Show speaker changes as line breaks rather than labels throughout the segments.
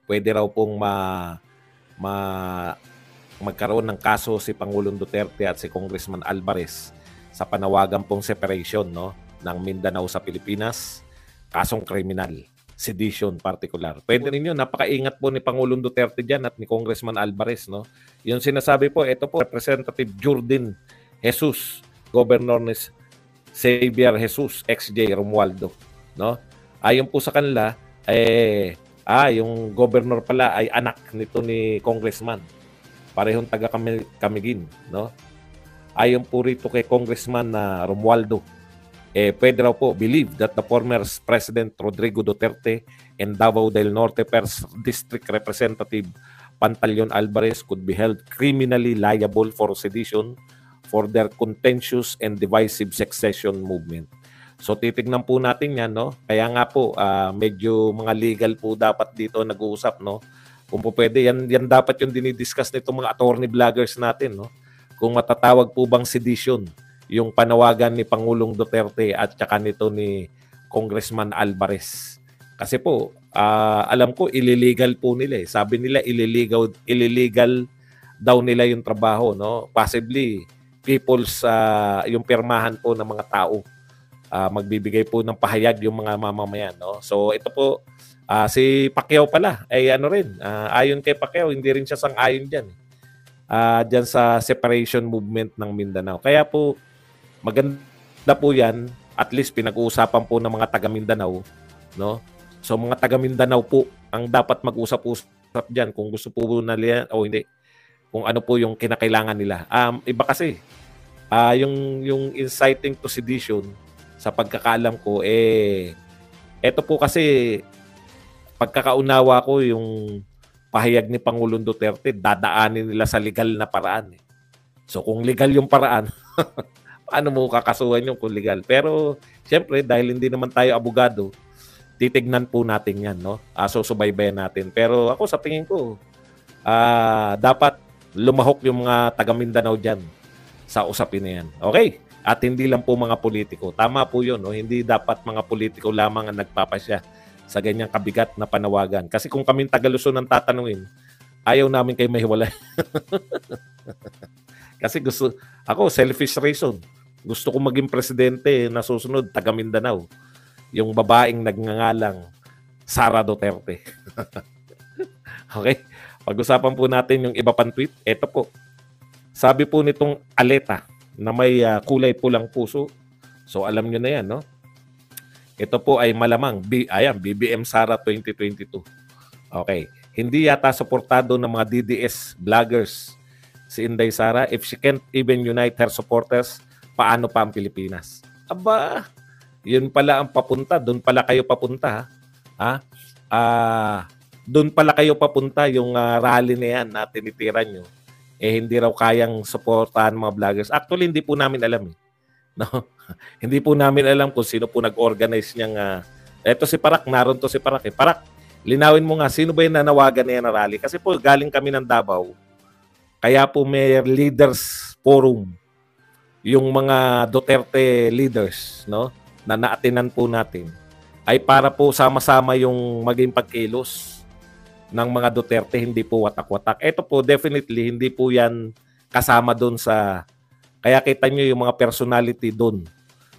pwede raw pong ma magkaroon ng kaso si Pangulong Duterte at si Congressman Alvarez sa panawagan pong separation, no, ng Mindanao sa Pilipinas, kasong kriminal, sedition particular. Pwede rin yun, napakaingat po ni Pangulong Duterte dyan at ni Congressman Alvarez, no. Yung sinasabi po, ito po, Representative Jordan Jesus, Governor ni Xavier Jesus, XJ Romualdo, no. Ayon po sa kanila, yung governor pala ay anak nito ni Congressman. Parehong taga Camiguin, no? Ayon po rito kay Congressman Romualdo, pwede raw po believe that the former President Rodrigo Duterte and Davao del Norte 1st District Representative Pantaleon Alvarez could be held criminally liable for sedition for their contentious and divisive succession movement. So titignan po natin yan, no? Kaya nga po, medyo mga legal po dapat dito nag-uusap, no? Kung po pwede, yan dapat yung dinidiscuss nito mga attorney vloggers natin, no? Kung matatawag po bang sedition yung panawagan ni Pangulong Duterte at saka nito ni Congressman Alvarez. Kasi po, alam ko, illegal po nila. Sabi nila, illegal daw nila yung trabaho, no? Possibly, yung pirmahan po ng mga tao. Magbibigay po ng pahayag yung mga mamamayan, no? So, ito po, si Pacquiao pala, ayon kay Pacquiao, hindi rin siya sang-ayon dyan. Dyan sa separation movement ng Mindanao. Kaya po, maganda po yan, at least pinag-uusapan po ng mga taga-Mindanao, no? So, mga taga-Mindanao po, ang dapat mag-usap-usap dyan kung gusto po nila o hindi. Kung ano po yung kinakailangan nila. Iba kasi, yung inciting to sedition, sa pagkakaalam ko, eto po kasi, pagkakaunawa ko yung pahayag ni Pangulong Duterte, dadaanin nila sa legal na paraan. So kung legal yung paraan, paano mo kakasuhan yung kung legal? Pero siyempre, dahil hindi naman tayo abogado, titignan po natin yan, no? Susubaybayan natin. Pero ako sa tingin ko, dapat lumahok yung mga taga Mindanao dyan sa usapin na yan. Okay? At hindi lang po mga politiko. Tama po yun, no? Hindi dapat mga politiko lamang ang nagpapasya sa ganyang kabigat na panawagan. Kasi kung kaming Taga-Luzon ang tatanungin, ayaw namin kayo mahiwalay. Kasi ako, selfish reason. Gusto ko maging presidente na susunod, taga Mindanao. Yung babaeng nagngangalang Sara Duterte. Okay? Pag-usapan po natin yung iba pang tweet. Ito po. Sabi po nitong Aleta na may kulay pulang puso. So alam nyo na yan, no? Ito po ay malamang, BBM Sara 2022. Okay. Hindi yata suportado ng mga DDS vloggers si Inday Sara. If she can't even unite her supporters, paano pa ang Pilipinas? Aba, yun pala ang papunta. Doon pala kayo papunta. Doon pala kayo papunta yung rally na yan na tinitiran nyo. Hindi raw kayang suportahan mga vloggers. Actually, hindi po namin alam eh. No? Hindi po namin alam kung sino po nag-organize niyang eto si Parak, naroon to si Parak eh. Parak, linawin mo nga, sino ba yung nanawagan niya na rally? Kasi po, galing kami ng Davao. Kaya po may leaders forum. Yung mga Duterte leaders, no? Na naatinan po natin. Ay para po sama-sama yung maging pagkilos ng mga Duterte, hindi po watak-watak. Ito po, definitely, hindi po yan kasama doon sa... Kaya kita nyo yung mga personality doon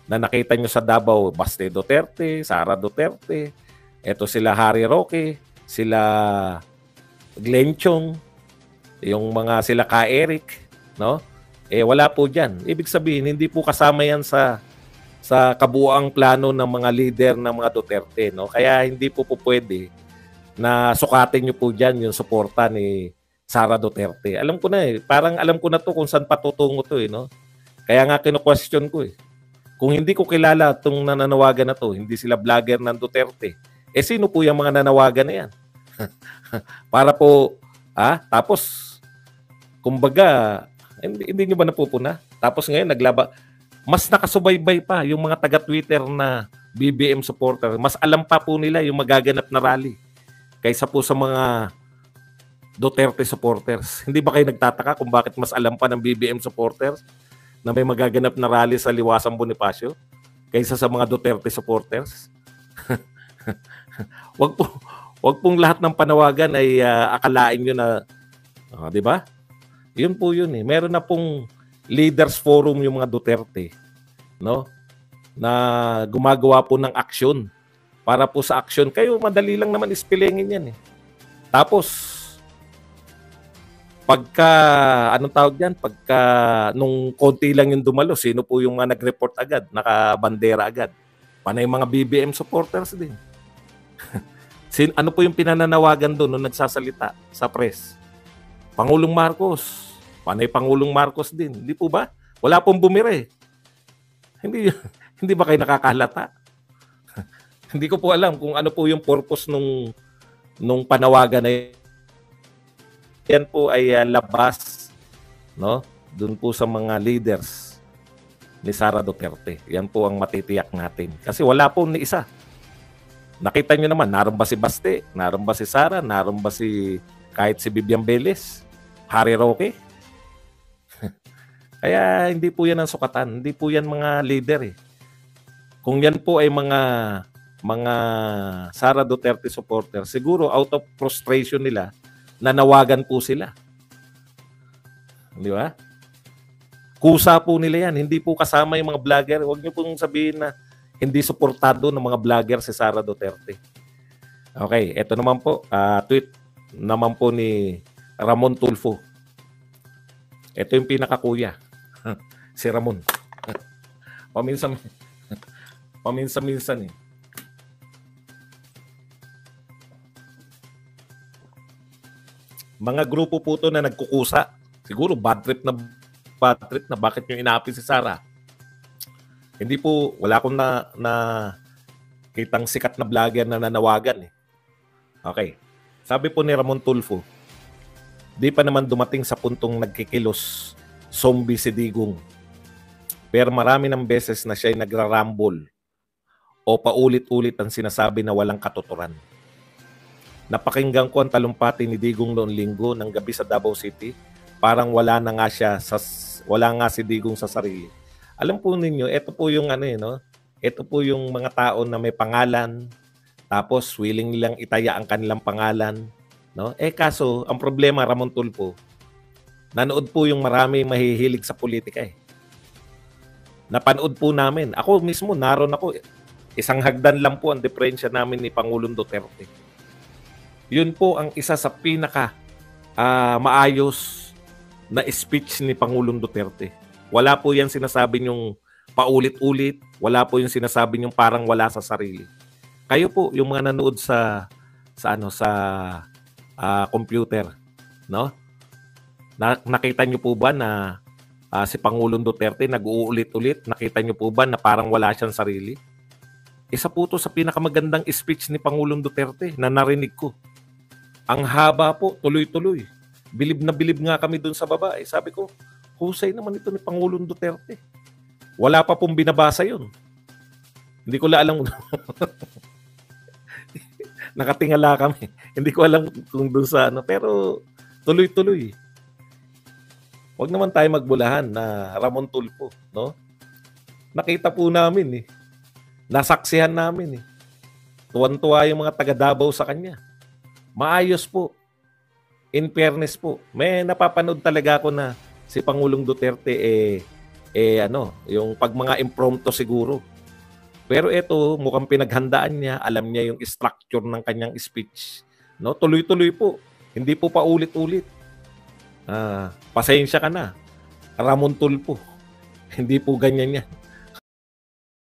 na nakita nyo sa Davao, Baste Duterte, Sara Duterte, eto sila Harry Roque, sila Glenn Chong, yung mga sila Ka Eric, no? Wala po dyan. Ibig sabihin, hindi po kasama yan sa kabuuang plano ng mga leader ng mga Duterte, no? Kaya hindi po pwede na sukatin nyo po dyan yung suporta ni Sara Duterte. Alam ko na parang alam ko na to kung saan patutungo to no? Kaya nga kino-question ko Kung hindi ko kilala itong nananawagan na to, hindi sila vlogger ng Duterte, sino po yung mga nanawagan na yan? Para po, tapos, kumbaga, hindi nyo ba napupuna? Tapos ngayon, mas nakasubaybay pa yung mga taga-Twitter na BBM supporter. Mas alam pa po nila yung magaganap na rally kaysa po sa mga Duterte supporters. Hindi ba kayo nagtataka kung bakit mas alam pa ng BBM supporters na may magaganap na rally sa Liwasang Bonifacio kaysa sa mga Duterte supporters? Huwag pong lahat ng panawagan ay akalain nyo na, di ba? Yun po yun eh. Meron na pong leaders forum yung mga Duterte, no? Na gumagawa po ng aksyon. Para po sa aksyon, kayo madali lang naman ispilengin yan eh. Tapos, pagka, anong tawag yan? Pagka, nung konti lang yung dumalo, sino po yung mga nag-report agad, nakabandera agad? Panay mga BBM supporters din. Ano po yung pinananawagan doon nung nagsasalita sa press? Pangulong Marcos. Panay Pangulong Marcos din. Hindi po ba? Wala pong bumire. Hindi ba kayo nakakahalata? Hindi ko po alam kung ano po yung purpose nung panawagan na yan po ay labas, no? Doon po sa mga leaders ni Sara Duterte. Yan po ang matitiyak natin. Kasi wala po ni isa. Nakita nyo naman, naroon ba si Baste? Naroon ba si Sara? Naroon ba kahit si Vivian Velez? Harry Roque? Kaya hindi po yan ang sukatan. Hindi po yan mga leader eh. Kung yan po ay mga Sara Duterte supporter, siguro out of frustration nila, nanawagan po sila. Di ba? Kusa po nila yan. Hindi po kasama yung mga vlogger. Huwag niyo pong sabihin na hindi suportado ng mga vlogger si Sara Duterte. Okay, ito naman po, tweet naman po ni Ramon Tulfo. Ito yung pinakakuya. Si Ramon. Paminsan-minsan eh. Mga grupo po to na nagkukusa. Siguro bad trip na bakit yung inaapi si Sara. Hindi po, wala akong na kitang sikat na vlogger na nanawagan eh. Okay. Sabi po ni Ramon Tulfo, di pa naman dumating sa puntong nagkikilos zombie si Digong. Pero marami ng beses na siya'y nagrarambol o paulit-ulit ang sinasabi na walang katuturan. Napakinggan ko ang talumpati ni Digong noong linggo ng gabi sa Davao City. Parang wala nga si Digong sa sarili. Alam po ninyo, ito po yung no? Ito po yung mga tao na may pangalan, tapos willing nilang itaya ang kanilang pangalan, no? Kaso ang problema, Ramon Tulfo, nanood po yung marami mahihilig sa politika eh. Napanood po namin. Ako mismo naroon ako. Isang hagdan lang po ang diferensya namin ni Pangulong Duterte. Yun po ang isa sa pinaka maayos na speech ni Pangulong Duterte. Wala po yan sinasabi yung paulit-ulit. Wala po yung sinasabi yung parang wala sa sarili. Kayo po, yung mga nanood sa computer, no? Nakita niyo po ba na si Pangulong Duterte nag-uulit-ulit? Nakita niyo po ba na parang wala siyang sarili? Isa po to sa pinakamagandang speech ni Pangulong Duterte na narinig ko. Ang haba po, tuloy-tuloy. Bilib na bilib nga kami dun sa baba. Sabi ko, husay naman ito ni Pangulong Duterte. Wala pa pong binabasa yun. Hindi ko alam. Nakatingala kami. Hindi ko alam kung dun sa pero tuloy-tuloy. Huwag naman tayo magbulahan na Ramon Tulfo, no? Nakita po namin eh. Nasaksihan namin eh. Tuwan-tuwa yung mga taga Davao sa kanya. Maayos po. In fairness po. May napapanood talaga ako na si Pangulong Duterte yung pag mga impromptu siguro. Pero ito, mukhang pinaghandaan niya, alam niya yung structure ng kanyang speech. No, tuloy-tuloy po. Hindi po paulit-ulit. Pasensya ka na. Ramon Tulfo. Hindi po ganyan yan.